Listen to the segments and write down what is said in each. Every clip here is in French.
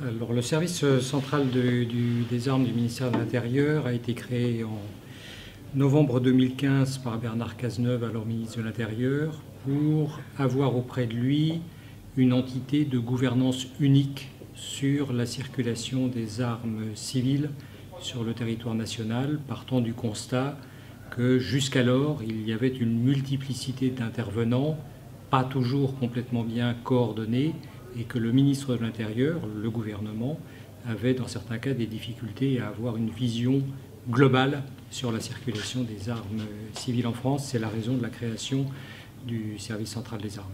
Alors, le service central des armes du ministère de l'Intérieur a été créé en novembre 2015 par Bernard Cazeneuve, alors ministre de l'Intérieur, pour avoir auprès de lui une entité de gouvernance unique sur la circulation des armes civiles sur le territoire national, partant du constat que jusqu'alors, il y avait une multiplicité d'intervenants, pas toujours complètement bien coordonnés, et que le ministre de l'Intérieur, le gouvernement, avait dans certains cas des difficultés à avoir une vision globale sur la circulation des armes civiles en France. C'est la raison de la création du service central des armes.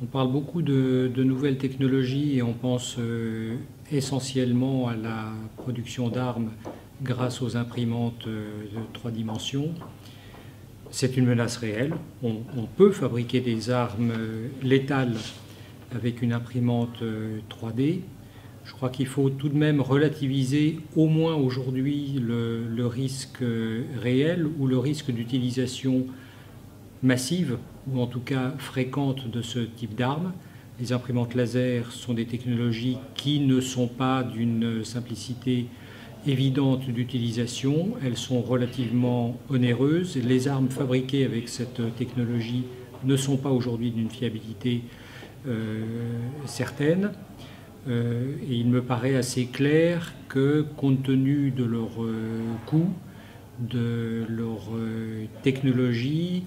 On parle beaucoup de nouvelles technologies et on pense essentiellement à la production d'armes grâce aux imprimantes de 3 dimensions. C'est une menace réelle. On peut fabriquer des armes létales avec une imprimante 3D. Je crois qu'il faut tout de même relativiser au moins aujourd'hui le risque réel ou le risque d'utilisation massive ou en tout cas fréquente de ce type d'armes. Les imprimantes laser sont des technologies qui ne sont pas d'une simplicité évidente d'utilisation, elles sont relativement onéreuses. Les armes fabriquées avec cette technologie ne sont pas aujourd'hui d'une fiabilité certaine. Et il me paraît assez clair que, compte tenu de leur coût, de leur technologie,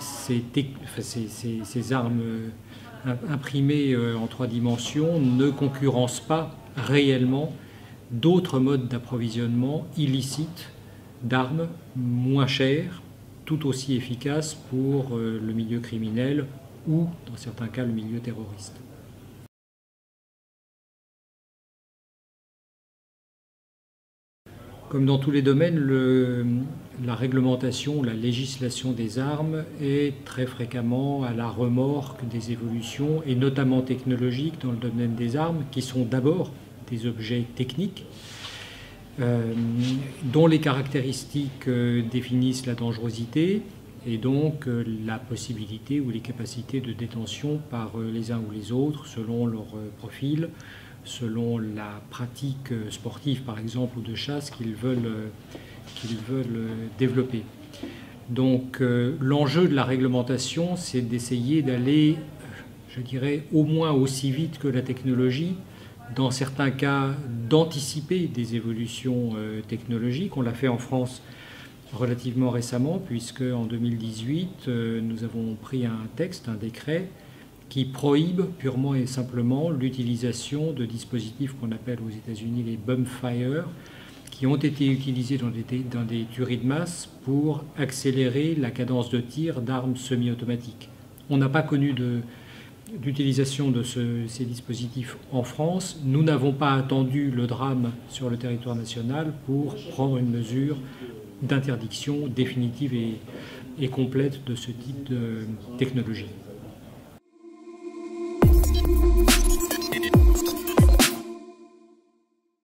ces armes imprimées en 3 dimensions ne concurrencent pas réellement d'autres modes d'approvisionnement illicites d'armes moins chères, tout aussi efficaces pour le milieu criminel ou, dans certains cas, le milieu terroriste. Comme dans tous les domaines, la réglementation, la législation des armes est très fréquemment à la remorque des évolutions, et notamment technologiques, dans le domaine des armes, qui sont d'abord des objets techniques dont les caractéristiques définissent la dangerosité et donc la possibilité ou les capacités de détention par les uns ou les autres selon leur profil, selon la pratique sportive par exemple ou de chasse qu'ils veulent développer. Donc l'enjeu de la réglementation, c'est d'essayer d'aller, je dirais, au moins aussi vite que la technologie, dans certains cas d'anticiper des évolutions technologiques. On l'a fait en France relativement récemment, puisque en 2018, nous avons pris un texte, un décret, qui prohibe purement et simplement l'utilisation de dispositifs qu'on appelle aux États-Unis les bump fire, qui ont été utilisés dans des tueries de masse pour accélérer la cadence de tir d'armes semi-automatiques. On n'a pas connu d'utilisation de ces dispositifs en France. Nous n'avons pas attendu le drame sur le territoire national pour prendre une mesure d'interdiction définitive et complète de ce type de technologie.